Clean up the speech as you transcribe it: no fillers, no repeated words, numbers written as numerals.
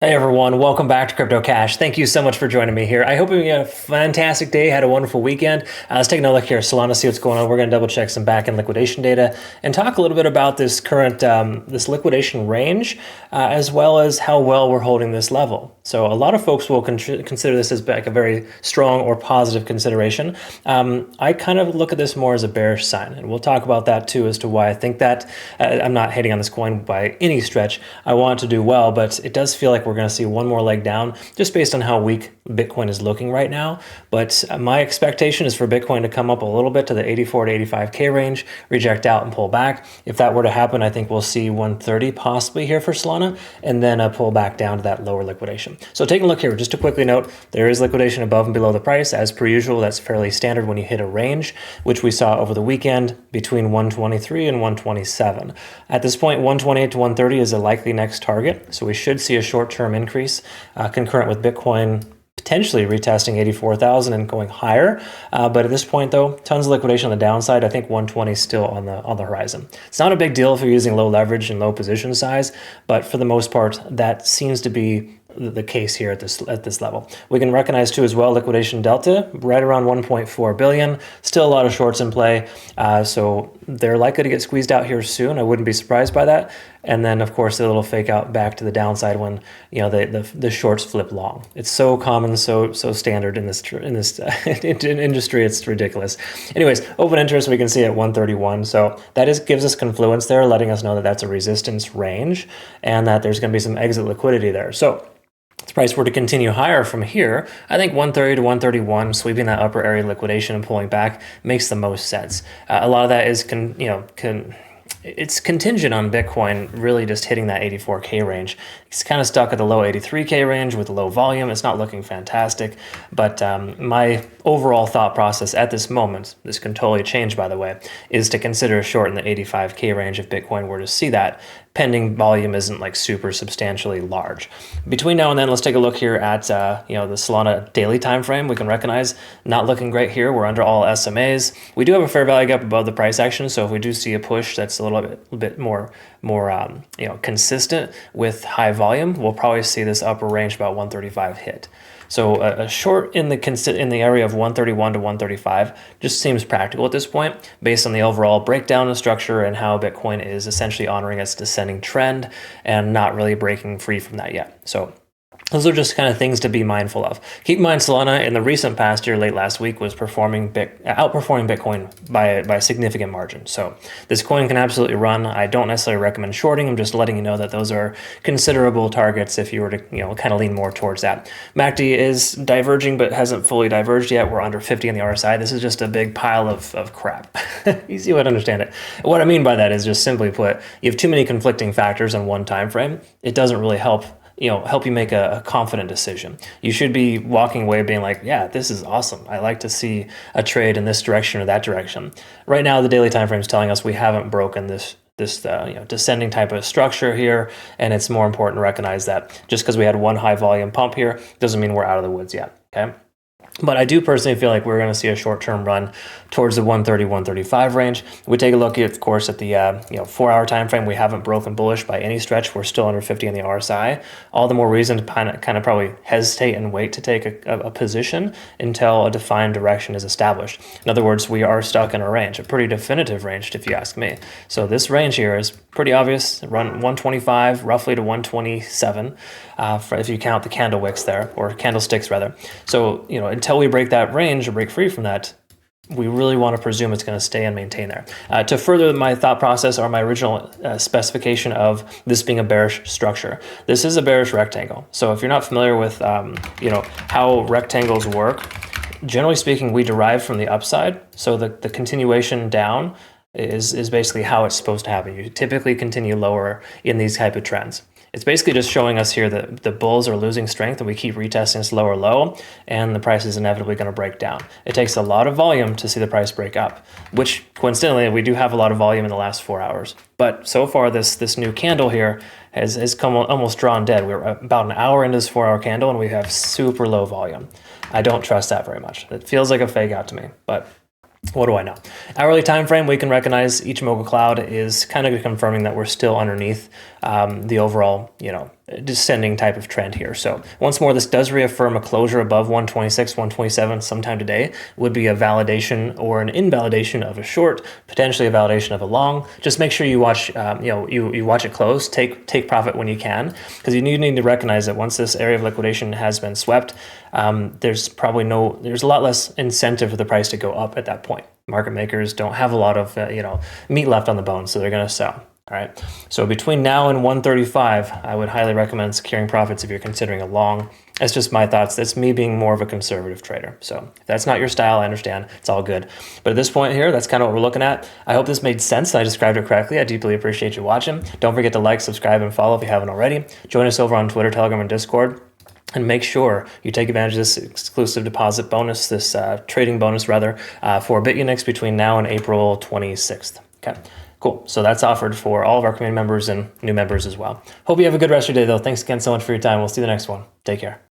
Hey everyone, welcome back to Crypto Cash. Thank you so much for joining me here. I hope you had a fantastic day, had a wonderful weekend. Let's take a look here. Solana, see what's going on. We're going to double check some back-end liquidation data and talk a little bit about this current this liquidation range, as well as how well we're holding this level. So a lot of folks will consider this as like a very strong or positive consideration. I kind of look at this more as a bearish sign, and we'll talk about that too as to why I think that. I'm not hating on this coin by any stretch. I want it to do well, but it does feel like we're going to see one more leg down just based on how weak Bitcoin is looking right now. But my expectation is for Bitcoin to come up a little bit to the 84 to 85K range, reject out and pull back. If that were to happen, I think we'll see 130 possibly here for Solana, and then pull back down to that lower liquidation. So taking a look here, just to quickly note, there is liquidation above and below the price. As per usual, that's fairly standard when you hit a range, which we saw over the weekend between 123 and 127. At this point, 128 to 130 is a likely next target. So we should see a short-term increase concurrent with Bitcoin potentially retesting 84,000 and going higher. But at this point, though, tons of liquidation on the downside. I think 120 is still on the horizon. It's not a big deal if you're using low leverage and low position size, but for the most part, that seems to be the case here at this level. We can recognize too as well liquidation delta right around 1.4 billion. Still a lot of shorts in play, so they're likely to get squeezed out here soon. I wouldn't be surprised by that. And then of course a little fake out back to the downside when the shorts flip long. It's so common, so standard in this industry. It's ridiculous. Anyways, open interest we can see at 131. So that gives us confluence there, letting us know that that's a resistance range and that there's going to be some exit liquidity there. So if the price were to continue higher from here, I think 130 to 131, sweeping that upper area liquidation and pulling back makes the most sense. A lot of that is it's contingent on Bitcoin really just hitting that 84K range. It's kind of stuck at the low 83K range with low volume. It's not looking fantastic, but my overall thought process at this moment, this can totally change by the way, is to consider a short in the 85K range if Bitcoin were to see that, pending volume isn't like super substantially large. Between now and then, let's take a look here at the Solana daily time frame. We can recognize not looking great here. We're under all SMAs. We do have a fair value gap above the price action, so if we do see a push that's a little bit more consistent with high volume, we'll probably see this upper range about 135 hit. So a short in the area of 131 to 135 just seems practical at this point, based on the overall breakdown and structure and how Bitcoin is essentially honoring its descending trend and not really breaking free from that yet. So those are just kind of things to be mindful of. Keep in mind, Solana in the recent past year, late last week, was outperforming Bitcoin by a significant margin. So this coin can absolutely run. I don't necessarily recommend shorting. I'm just letting you know that those are considerable targets if you were to kind of lean more towards that. MACD is diverging but hasn't fully diverged yet. We're under 50 on the RSI. This is just a big pile of crap. Easy way to understand it. What I mean by that is just simply put, you have too many conflicting factors on one time frame. It doesn't really help you make a confident decision. You should be walking away being like, yeah, this is awesome. I like to see a trade in this direction or that direction. Right now, the daily time frame is telling us we haven't broken this descending type of structure here, and it's more important to recognize that just because we had one high volume pump here doesn't mean we're out of the woods yet. Okay. But I do personally feel like we're going to see a short-term run towards the 130, 135 range. We take a look, of course, at the 4-hour time frame. We haven't broken bullish by any stretch. We're still under 50 on the RSI. All the more reason to kind of probably hesitate and wait to take a position until a defined direction is established. In other words, we are stuck in a range, a pretty definitive range, if you ask me. So this range here is pretty obvious. Run 125 roughly to 127 if you count the candle wicks there, or candlesticks rather. So until we break that range or break free from that, we really want to presume it's going to stay and maintain there. To further my thought process or my original specification of this being a bearish structure, this is a bearish rectangle. So if you're not familiar with how rectangles work, generally speaking, we derive from the upside. So the continuation down is basically how it's supposed to happen. You typically continue lower in these type of trends. It's basically just showing us here that the bulls are losing strength and we keep retesting this lower low, and the price is inevitably going to break down. It takes a lot of volume to see the price break up, which coincidentally, we do have a lot of volume in the last 4 hours. But so far, this new candle here has come almost drawn dead. We're about an hour into this 4-hour candle and we have super low volume. I don't trust that very much. It feels like a fake out to me, but what do I know? Hourly time frame, we can recognize Ichimoku cloud is kind of confirming that we're still underneath the overall, descending type of trend here. So once more, this does reaffirm a closure above 126, 127 sometime today would be a validation or an invalidation of a short, potentially a validation of a long. Just make sure you watch, you watch it close, take profit when you can, because you need to recognize that once this area of liquidation has been swept, there's a lot less incentive for the price to go up at that point. Market makers don't have a lot of meat left on the bone, so they're going to sell. All right. So between now and 135, I would highly recommend securing profits if you're considering a long. That's just my thoughts. That's me being more of a conservative trader. So if that's not your style, I understand. It's all good. But at this point here, that's kind of what we're looking at. I hope this made sense and I described it correctly. I deeply appreciate you watching. Don't forget to like, subscribe, and follow if you haven't already. Join us over on Twitter, Telegram, and Discord. And make sure you take advantage of this exclusive deposit bonus, this trading bonus rather, for Bitunix between now and April 26th. Okay. Cool. So that's offered for all of our community members and new members as well. Hope you have a good rest of your day, though. Thanks again so much for your time. We'll see you the next one. Take care.